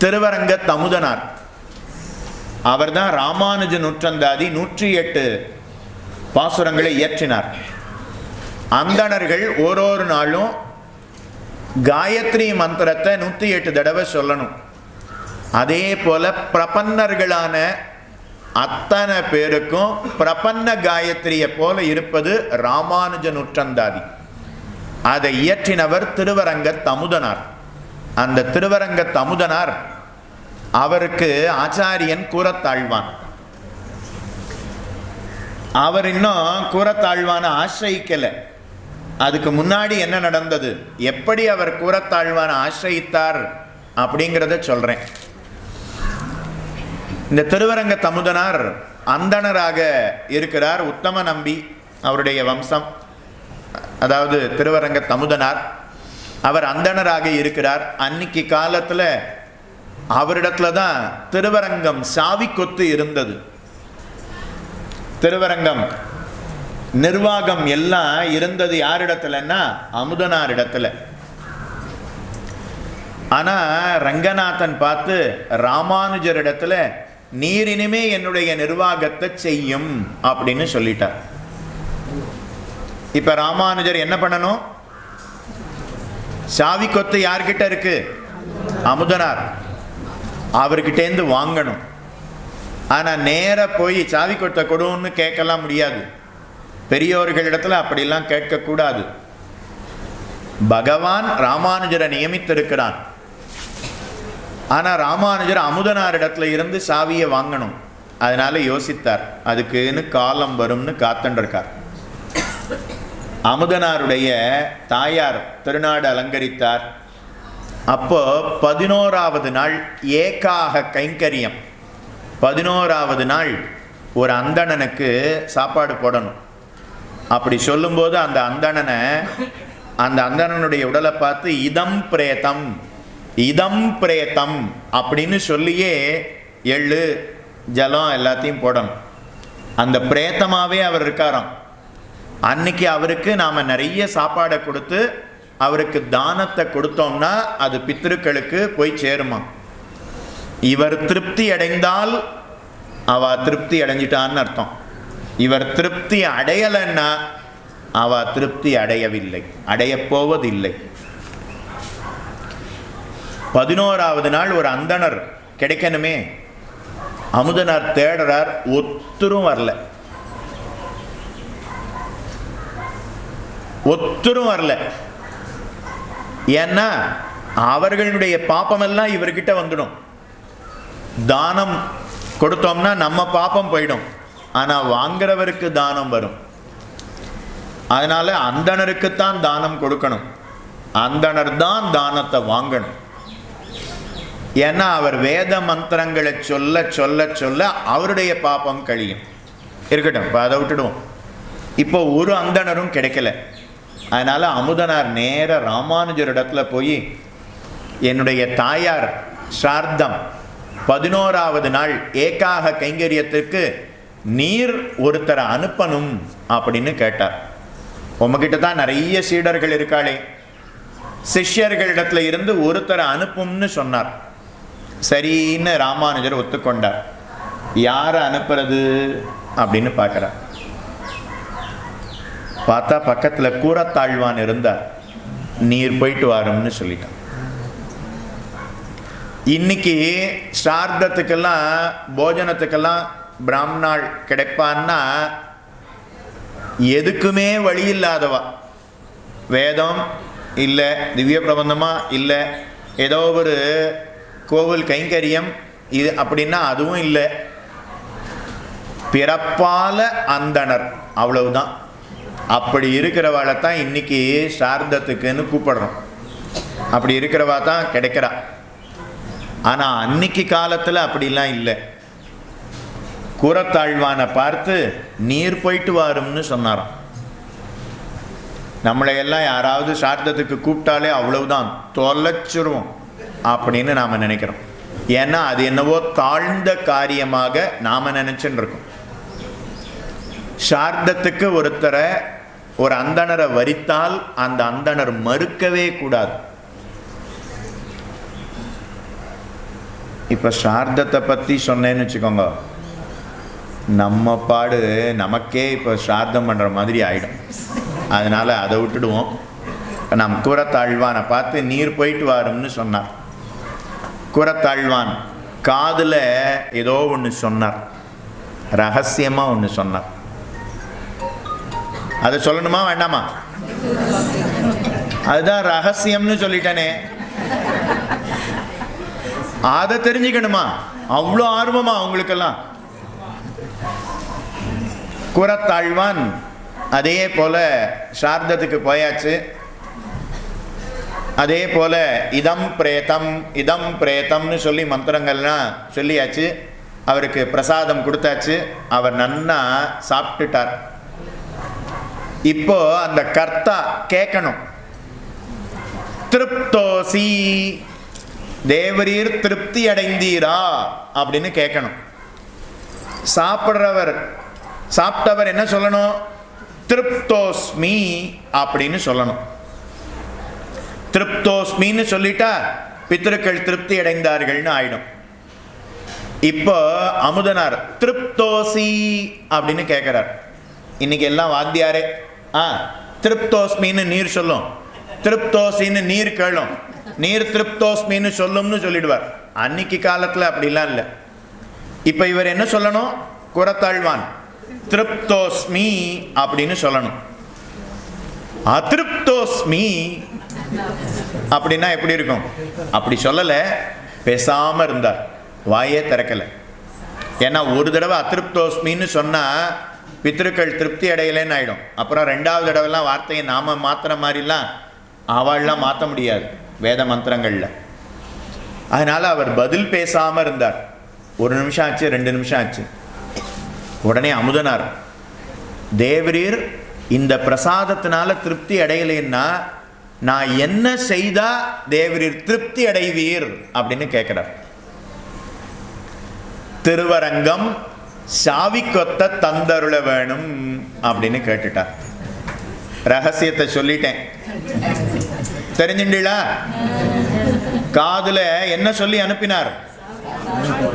திருவரங்க தமுதனார். அவர் தான் ராமானுஜ நூற்றந்தாதி 108 பாசுரங்களை இயற்றினார். அந்தணர்கள் ஒரு நாளும் காயத்ரி மந்திரத்தை 108 தடவை சொல்லணும். அதே போல பிரபன்னர்களான அத்தனை பேருக்கும் பிரபன்ன காயத்ரியை போல இருப்பது ராமானுஜ நூற்றந்தாதி. அதை இயற்றினவர் திருவரங்க தமுதனார். அந்த திருவரங்க தமுதனார் அவருக்கு ஆச்சாரியன் கூரத்தாழ்வான். அவர் இன்னும் கூரத்தாழ்வான ஆசிரியிக்கல. அதுக்கு முன்னாடி என்ன நடந்தது, எப்படி அவர் கூரத்தாழ்வான ஆசிரியித்தார் அப்படிங்கிறத சொல்றேன். இந்த திருவரங்க தமுதனார் அந்தணராக இருக்கிறார். உத்தம நம்பி அவருடைய வம்சம், அதாவது திருவரங்க தமுதனார் அவர் அந்தணராக இருக்கிறார். அன்னைக்கு காலத்தில் அவரிடத்துல தான் திருவரங்கம் சாவி கொத்து இருந்தது. திருவரங்கம் நிர்வாகம் எல்லாம் இருந்தது யாரிடத்துலன்னா அமுதனார் இடத்துல. ஆனா ரங்கநாதன் பார்த்து ராமானுஜர் இடத்துல நீர் இனிமே என்னுடைய நிர்வாகத்தை செய்யும் அப்படின்னு சொல்லிட்டார். இப்ப ராமானுஜர் என்ன பண்ணணும், சாவி கொத்து யார்கிட்ட இருக்கு, அமுதனார், அவர்கிட்டேந்து வாங்கணும். ஆனா நேர போய் சாவி கொத்தை கொடுன்னு கேட்கலாம் முடியாது. பெரியோர்களிடத்துல அப்படிலாம் கேட்கக்கூடாது. பகவான் ராமானுஜரை நியமித்திருக்கிறான். ஆனா ராமானுஜர் அமுதனார் இடத்துல இருந்து சாவியை வாங்கணும். அதனால யோசித்தார், அதுக்குன்னு காலம் வரும்னு காத்துருக்கார். அமுதனாருடைய தாயார் திருநாடு அலங்கரித்தார். அப்போ 11வது நாள் ஏகாக கைங்கரியம். 11வது நாள் ஒரு அந்தணனுக்கு சாப்பாடு போடணும். அப்படி சொல்லும்போது அந்த அந்தணனுடைய உடலை பார்த்து இதம் பிரேதம் இதம் பிரேதம் அப்படின்னு சொல்லியே எள்ளு ஜலம் எல்லாத்தையும் போடணும். அந்த பிரேத்தமாவே அவர் இருக்காராம். அன்னைக்கு அவருக்கு நாம நிறைய சாப்பாடை கொடுத்து அவருக்கு தானத்தை கொடுத்தோம்னா அது பித்ருக்களுக்கு போய் சேருமா. இவர் திருப்தி அடைந்தால் அவ திருப்தி அடைஞ்சிட்டான்னு அர்த்தம். இவர் திருப்தி அடையலைன்னா அவ திருப்தி அடையவில்லை, அடையப்போவதில்லை. 11வது நாள் ஒரு அந்தணர் கிடைக்கணுமே. அமுதனார் தேடுறார், ஒத்தரும் வரல, ஒத்தரும் வரல. ஏன்னா அவர்களுடைய பாப்பமெல்லாம் இவர்கிட்ட வந்துடும். தானம் கொடுத்தோம்னா நம்ம பாப்பம் போயிடும், ஆனா வாங்குறவருக்கு தானம் வரும். அதனால அந்தணருக்குத்தான் தானம் கொடுக்கணும், அந்தணர் தான் தானத்தை வாங்கணும். ஏன்னா அவர் வேத மந்திரங்களை சொல்ல சொல்ல சொல்ல அவருடைய பாப்பம் கழியும். இருக்கட்டும், இப்போ அதை விட்டுடுவோம். இப்போ ஒரு அந்தணரும் கிடைக்கல. அதனால அமுதனார் நேர ராமானுஜர் இடத்துல போய் என்னுடைய தாயார் சார்த்தம் 11வது நாள் ஏகாக கைங்கரியத்திற்கு நீர் ஒருத்தரை அனுப்பணும் அப்படின்னு கேட்டார். உங்ககிட்ட தான் நிறைய சீடர்கள் இருக்காளே, சிஷ்யர்களிடத்துல இருந்து ஒருத்தரை அனுப்பும்னு சொன்னார். சரின்னு ராமானுஜர் ஒத்துக்கொண்டார். யாரை அனுப்புறது அப்படின்னு பார்க்கிறார். பார்த்தா பக்கத்துல கூரத்தாழ்வான் இருந்தார். நீர் போயிட்டு வாரும்னு சொல்லிட்டான். இன்னைக்கு ஸ்ரார்த்தத்துக்கெல்லாம் போஜனத்துக்கெல்லாம் பிராமணாள் கிடைப்பான்னா எதுக்குமே வழி இல்லாதவா, வேதம் இல்லை, திவ்ய பிரபந்தமா இல்லை, ஏதோ ஒரு கோவில் கைங்கரியம் இது அப்படின்னா அதுவும் இல்லை, பிறப்பால அந்தணர், அவ்வளவுதான். அப்படி இருக்கிறவாளை தான் இன்னைக்கு சார்த்தத்துக்குன்னு கூப்பிடுறோம். அப்படி இருக்கிறவா தான் கிடைக்கிறா. ஆனா அன்னைக்கு காலத்துல அப்படிலாம் இல்லை. கூரத்தாழ்வானை பார்த்து நீர் போயிட்டு வாரும்னு சொன்னாராம். நம்மளையெல்லாம் யாராவது சார்த்தத்துக்கு கூப்பிட்டாலே அவ்வளவுதான், தொலைச்சிருவோம் அப்படின்னு நாம நினைக்கிறோம். ஏன்னா அது என்னவோ தாழ்ந்த காரியமாக நாம நினைச்சுன்னு இருக்கோம். சார்த்தத்துக்கு ஒருத்தரை ஒரு அந்தணரை வரித்தால் அந்த அந்தணர் மறுக்கவே கூடாது. இப்போ ஸ்ரார்த்தத்தை பற்றி சொன்னேன்னு வச்சுக்கோங்க, நம்ம பாடு நமக்கே இப்போ ஸ்ரார்த்தம் பண்ணுற மாதிரி ஆகிடும். அதனால் அதை விட்டுடுவோம். நம் கூரத்தாழ்வானை பார்த்து நீர் போயிட்டு வாரும்னு சொன்னார். கூரத்தாழ்வான் காதில் ஏதோ ஒன்று சொன்னார், ரகசியமாக ஒன்று சொன்னார். அதை சொல்லணுமா வேண்டாமா? அதுதான் ரகசியம்னு சொல்லிட்டேனே, அதை தெரிஞ்சுக்கணுமா? அவ்வளோ ஆர்வமா உங்களுக்கெல்லாம்? கூரத்தாழ்வான் அதே போல ஸ்ரார்த்தத்துக்கு போயாச்சு. அதே போல இதம் பிரேதம் இதம் பிரேதம்னு சொல்லி மந்திரங்கள்லாம் சொல்லியாச்சு. அவருக்கு பிரசாதம் கொடுத்தாச்சு. அவர் நன்னா சாப்பிட்டுட்டார். இப்போ அந்த கர்த்தா கேட்கணும், திருப்தோசி, தேவரீர் திருப்தி அடைந்தீரா அப்படின்னு கேட்கணும். சாப்பிட்டவர் என்ன சொல்லணும்? திருப்தோஸ்மி அப்படின்னு சொல்லணும். திருப்தோஸ்மின்னு சொல்லிட்டா பித்ருக்கள் திருப்தி அடைந்தார்கள்னு ஆயிடும். இப்போ அமுதனார் திருப்தோசி அப்படின்னு கேட்கிறார். இன்னைக்கு எல்லாம் வாத்தியாரே திருப்தோஸ்மின்னு நீர் சொல்லும், திருப்தோசின்னு நீர் கேளும், நீர் திருப்தோஸ்மின்னு சொல்லும்னு சொல்லிடுவார். அன்னைக்கு காலத்தில் அப்படிலாம் இல்லை. இப்போ இவர் என்ன சொல்லணும்? கூரத்தாழ்வான் திருப்தோஸ்மி அப்படின்னு சொல்லணும். அதிருப்தோஸ்மி அப்படின்னா எப்படி இருக்கும்? அப்படி சொல்லலை, பேசாமல் இருந்தார், வாயே திறக்கலை. ஏன்னா ஒரு தடவை அதிருப்தோஸ்மின்னு சொன்னால் பித்ருக்கள் திருப்தி அடையலைன்னு ஆகிடும். அப்புறம் ரெண்டாவது தடவைலாம் வார்த்தையை நாம மாற்றுற மாதிரிலாம் அவள்லாம் மாற்ற முடியாது வேத மந்திரங்களில். அதனால் அவர் பதில் பேசாமல் இருந்தார். 1 நிமிஷம் ஆச்சு, 2 நிமிஷம் ஆச்சு. உடனே அமுதனார், தேவரீர் இந்த பிரசாதத்தினால திருப்தி அடையலைன்னா நான் என்ன செய்தா தேவரீர் திருப்தி அடைவீர் அப்படின்னு கேட்கிறார். திருவரங்கம் சாவிக்கொத்த தந்தருள வேணும் அப்படின்னு கேட்டுட்டார். ரகசியத்தை சொல்லிட்டேன், தெரிஞ்சுண்டீங்களா? காதுல என்ன சொல்லி அனுப்பினார்?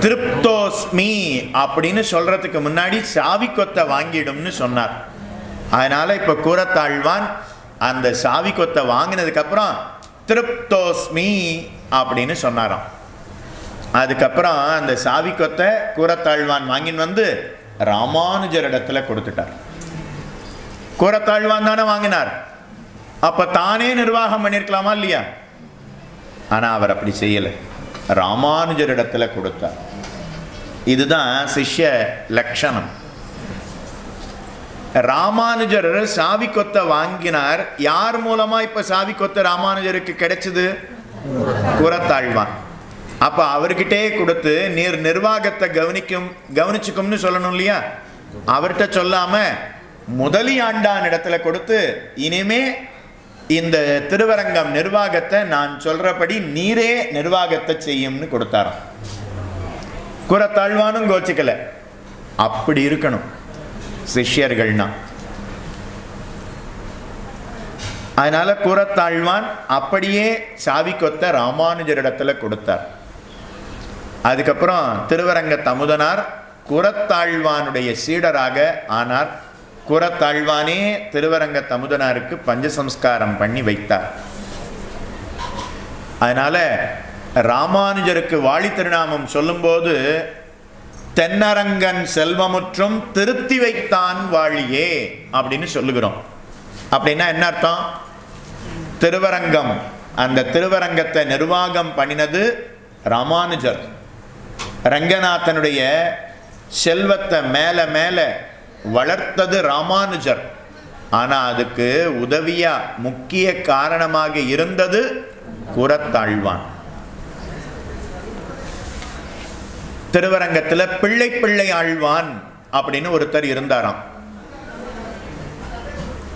திருப்தோஸ்மி அப்படின்னு சொல்றதுக்கு முன்னாடி சாவிக்கொத்தை வாங்கிடும்னு சொன்னார். அதனால இப்ப கூரத்தாழ்வான் அந்த சாவிக்கொத்தை வாங்கினதுக்கு அப்புறம் திருப்தோஸ்மி அப்படின்னு சொன்னாராம். அதுக்கப்புறம் அந்த சாவிக்கொத்தை கூரத்தாழ்வான் வாங்கின்னு வந்து ராமானுஜரிடத்துல கொடுத்துட்டார். கூரத்தாழ்வான் தானே வாங்கினார், அப்ப தானே நிர்வாகம் பண்ணிருக்கலாமா இல்லையா? ஆனா அவர் அப்படி செய்யலை, ராமானுஜரிடத்துல கொடுத்தார். இதுதான் சிஷ்ய லட்சணம். ராமானுஜர் சாவிக்கொத்தை வாங்கினார். யார் மூலமா இப்ப சாவிக்கொத்தை ராமானுஜருக்கு கிடைச்சது? கூரத்தாழ்வான். அப்ப அவர்கிட்டே கொடுத்து நீர் நிர்வாகத்தை கவனிச்சுக்கும்னு சொல்லணும் இல்லையா? அவர்கிட்ட சொல்லாம முதலி ஆண்டான் இடத்துல கொடுத்து இனிமே இந்த திருவரங்கம் நிர்வாகத்தை நான் சொல்றபடி நீரே நிர்வாகத்தை செய்யும்னு கொடுத்தாராம். கூரத்தாழ்வானும் கோச்சிக்கல. அப்படி இருக்கணும் சிஷ்யர்கள்னா. அதனால கூரத்தாழ்வான் அப்படியே சாவிக்கொத்த ராமானுஜரிடத்துல கொடுத்தார். அதுக்கப்புறம் திருவரங்க தமுதனார் கூரத்தாழ்வானுடைய சீடராக ஆனார். கூரத்தாழ்வானே திருவரங்க தமுதனாருக்கு பஞ்சசம்ஸ்காரம் பண்ணி வைத்தார். அதனால ராமானுஜருக்கு வாழி திருநாமம் சொல்லும்போது தென்னரங்கன் செல்வமுற்றும் திருத்தி வைத்தான் வாழியே அப்படின்னு சொல்லுகிறோம். அப்படின்னா என்ன அர்த்தம்? திருவரங்கம், அந்த திருவரங்கத்தை நிர்வாகம் பண்ணினது ராமானுஜர். ரங்கநாதனுடைய செல்வத்தை மேல மேல வளர்த்தது ராமானுஜர். ஆனா அதுக்கு உதவியா முக்கிய காரணமாக இருந்தது கூரத்தாழ்வான். திருவரங்கத்துல பிள்ளை பிள்ளை ஆழ்வான் அப்படின்னு ஒருத்தர் இருந்தாராம்.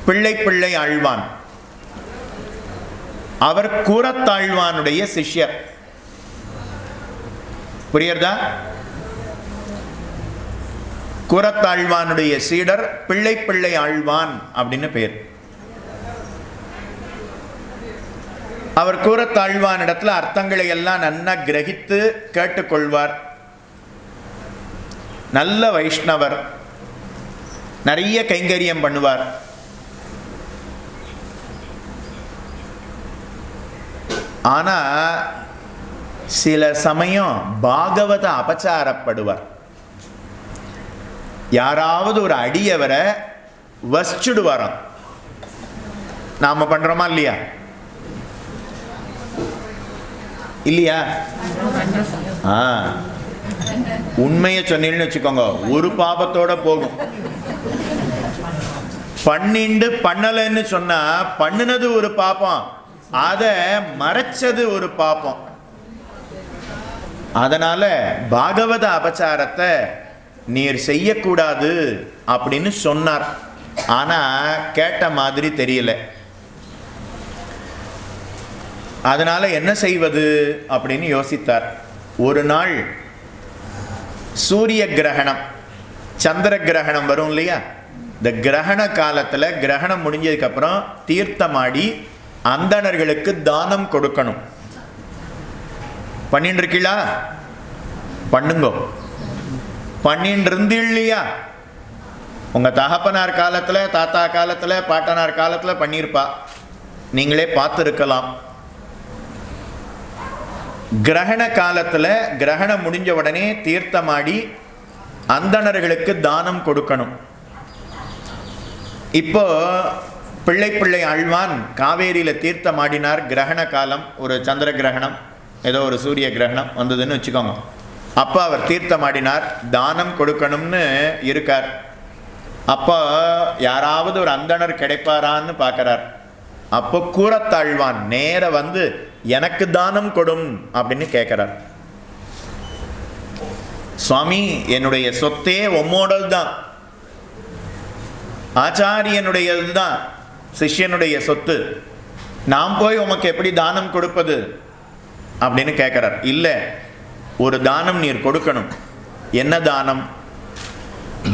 பிள்ளை பிள்ளை ஆழ்வான் அவர் கூரத்தாழ்வானுடைய சிஷ்யர். புரியுறதா? கூரத்தாழ்வானுடைய சீடர் பிள்ளை பிள்ளை ஆழ்வான் அப்படின்னு பேர். அவர் கூறத்தாழ்வான் இடத்துல அர்த்தங்களை எல்லாம் நன்னா கிரகித்து கேட்டுக்கொள்வார். நல்ல வைஷ்ணவர், நிறைய கைங்கரியம் பண்ணுவார். ஆனா சில சமயம் பாகவத அபச்சாரப்படுவார். யாராவது ஒரு அடியவரை வசிச்சுடுவாராம். நாம பண்றோமா இல்லையா? இல்லையா? உண்மையை சொன்னீங்கன்னு வச்சுக்கோங்க, ஒரு பாபத்தோட போகும். பண்ணிண்டு பண்ணலன்னு சொன்னா பண்ணினது ஒரு பாப்பம், அத மறைச்சது ஒரு பாப்பம். அதனால பாகவத அபச்சாரத்தை நீர் செய்யக்கூடாது அப்படின்னு சொன்னார். ஆனா கேட்ட மாதிரி தெரியல. அதனால என்ன செய்வது அப்படின்னு யோசித்தார். ஒரு நாள் சூரிய கிரகணம், சந்திர கிரகணம் வரும் இல்லையா? இந்த கிரகண காலத்துல கிரகணம் முடிஞ்சதுக்கு அப்புறம் தீர்த்தமாடி அந்தணர்களுக்கு தானம் கொடுக்கணும். பண்ணிட்டு இருக்கீங்களா? பண்ணுங்கோ. பண்ணிட்டு இருந்தீள்லையா? உங்க தகப்பனார் காலத்துல, தாத்தா காலத்துல, பாட்டனார் காலத்துல பண்ணியிருப்பா, நீங்களே பார்த்துருக்கலாம். கிரகண காலத்துல கிரகணம் முடிஞ்ச உடனே தீர்த்தமாடி அந்தணர்களுக்கு தானம் கொடுக்கணும். இப்போ பிள்ளை ஆழ்வான் காவேரியில தீர்த்தமாடினார். கிரகண காலம், ஒரு சந்திர கிரகணம், ஏதோ ஒரு சூரிய கிரகணம் வந்ததுன்னு வச்சுக்கோங்க. அப்போ அவர் தீர்த்தமாடினார், தானம் கொடுக்கணும்னு இருக்கார். அப்போ யாராவது ஒரு அந்தணர் கிடைப்பாரான்னு பார்க்கிறார். அப்போ கூறத்தாழ்வான் நேர வந்து எனக்கு தானம் கொடும் அப்படின்னு கேட்கிறார். சுவாமி, என்னுடைய சொத்தே உம்மோடது தான், ஆச்சாரியனுடையது தான், சிஷ்யனுடைய சொத்து, நாம் போய் உமக்கு எப்படி தானம் கொடுப்பது அப்படின்னு கேட்கிறார். இல்லை, ஒரு தானம் நீர் கொடுக்கணும். என்ன தானம்?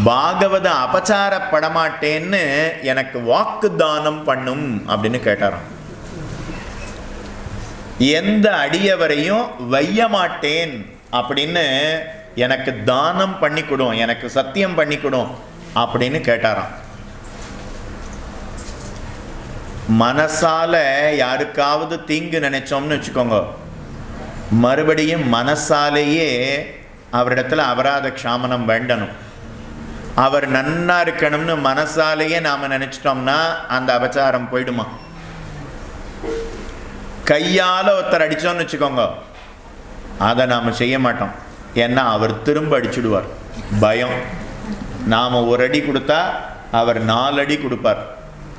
பாகவத அபச்சாரப்படமாட்டேன்னு எனக்கு வாக்கு தானம் பண்ணும் அப்படின்னு கேட்டாராம். எந்த அடியவரையும் வைய மாட்டேன் அப்படின்னு எனக்கு தானம் பண்ணி கொடும், எனக்கு சத்தியம் பண்ணி கொடும் அப்படின்னு கேட்டாராம். மனசால யாருக்காவது தீங்கு நினைச்சோம்னு வச்சுக்கோங்க, மறுபடியும் மனசாலேயே அவரிடத்துல அபராத க்ஷாமனம் வேண்டணும். அவர் நன்னா இருக்கணும்னு மனசாலேயே நாம நினைச்சிட்டோம்னா அந்த அபச்சாரம் போயிடுமா? கையால ஒருத்தர் அடிச்சோம்னு வச்சுக்கோங்க, அதை நாம செய்ய மாட்டோம். ஏன்னா அவர் திரும்ப அடிச்சுடுவார். பயம். நாம ஒரு அடி கொடுத்தா அவர் 4 அடி கொடுப்பார்.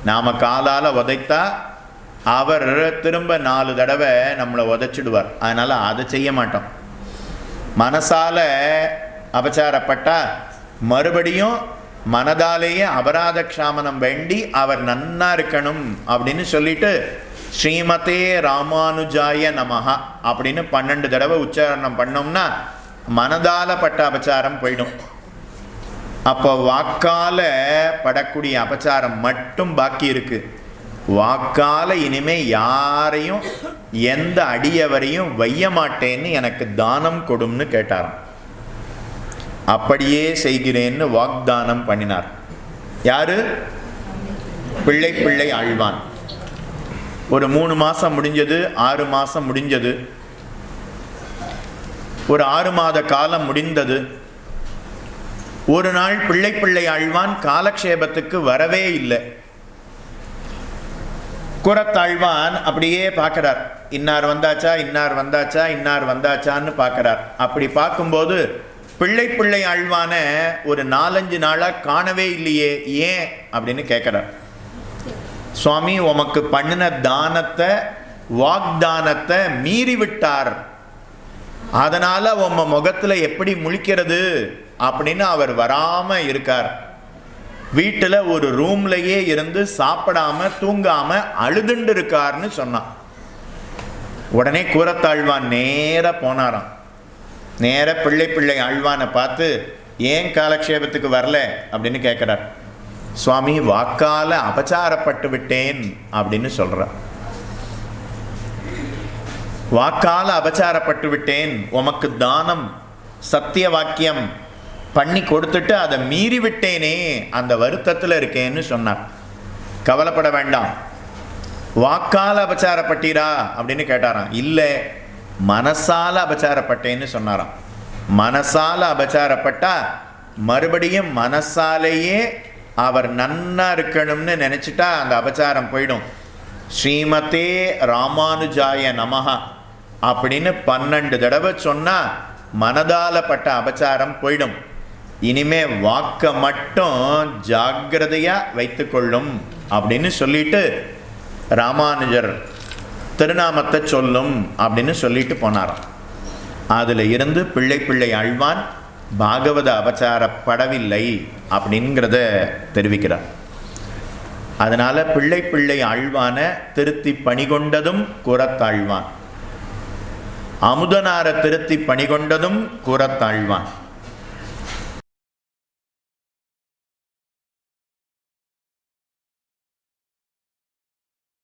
நாம காலால உதைத்தா அவர் திரும்ப 4 தடவை நம்மளை உதைச்சிடுவார். அதனால அதை செய்ய மாட்டோம். மனசால அபச்சாரப்பட்டா மறுபடியும் மனதாலேயே அபராத க்ஷாமனம் வேண்டி அவர் நன்னா இருக்கணும் அப்படின்னு சொல்லிட்டு ஸ்ரீமதே ராமானுஜாய நமஹா அப்படின்னு 12 தடவை உச்சாரணம் பண்ணோம்னா மனதால பட்ட அபச்சாரம் போயிடும். அப்போ வாக்கால படக்கூடிய அபச்சாரம் மட்டும் பாக்கி இருக்கு. வாக்கால இனிமே யாரையும் எந்த அடியவரையும் வைய மாட்டேன்னு எனக்கு தானம் கொடும்னு கேட்டாராம். அப்படியே செய்கிறேன்னு வாக்தானம் பண்ணினார். யாரு? பிள்ளை ஆழ்வான். ஒரு 3 மாசம் முடிஞ்சது, 6 மாசம் முடிஞ்சது, ஒரு 6 மாத காலம் முடிந்தது. ஒரு நாள் பிள்ளை ஆழ்வான் காலக்ஷேபத்துக்கு வரவே இல்லை. கூறத்தாழ்வான் அப்படியே பார்க்கிறார், இன்னார் வந்தாச்சா, இன்னார் வந்தாச்சா, இன்னார் வந்தாச்சான்னு பார்க்கிறார். அப்படி பார்க்கும்போது பிள்ளை ஆழ்வான ஒரு 4-5 நாளா காணவே இல்லையே, ஏன் அப்படின்னு கேட்கிறார். சுவாமி, உமக்கு பண்ணின தானத்தை, வாக்தானத்தை மீறி விட்டார், அதனால உம்ம முகத்துல எப்படி முழிக்கிறது அப்படின்னு அவர் வராம இருக்கார். வீட்டுல ஒரு ரூம்லயே இருந்து சாப்பிடாம தூங்காம அழுதுண்டு இருக்காருன்னு சொன்னான். உடனே கூறத்தாழ்வான் நேர போனாராம். நேர பிள்ளை ஆழ்வானை பார்த்து, ஏன் காலக்ஷேபத்துக்கு வரல அப்படின்னு கேட்கிறார். சுவாமி, வாக்கால அபச்சாரப்பட்டு விட்டேன் அப்படின்னு சொல்றார். வாக்கால் அபச்சாரப்பட்டு விட்டேன், உமக்கு தானம் சத்திய வாக்கியம் பண்ணி கொடுத்துட்டு அதை மீறி விட்டேனே, அந்த வருத்தத்தில் இருக்கேன்னு சொன்னார். கவலைப்பட வேண்டாம். வாக்கால் அபச்சாரப்பட்டீரா அப்படின்னு கேட்டாராம். இல்லை, மனசால அபச்சாரப்பட்டேன்னு சொன்னாராம். மனசால அபச்சாரப்பட்டா மறுபடியும் மனசாலேயே அவர் நன்னா இருக்கணும்னு நினச்சிட்டா அந்த அபச்சாரம் போயிடும். ஸ்ரீமதே ராமானுஜாய நமஹா அப்படின்னு 12 தடவை சொன்னால் மனதால பட்ட அபச்சாரம் போயிடும். இனிமே வாக்க மட்டும் ஜாக்கிரதையாக வைத்துக்கொள்ளும் அப்படின்னு சொல்லிட்டு ராமானுஜர் திருநாமத்தை சொல்லும் அப்படின்னு சொல்லிட்டு போனாராம். அதில் இருந்து பிள்ளை ஆழ்வான் பாகவத அபச்சாரப்படவில்லை அப்படிங்கிறத தெரிவிக்கிறார். அதனால் பிள்ளை ஆழ்வானை திருத்தி பணிகொண்டதும் கூறத்தாழ்வான், அமுதனார திருத்தி பணிகொண்டதும் கூறத்தாழ்வான்.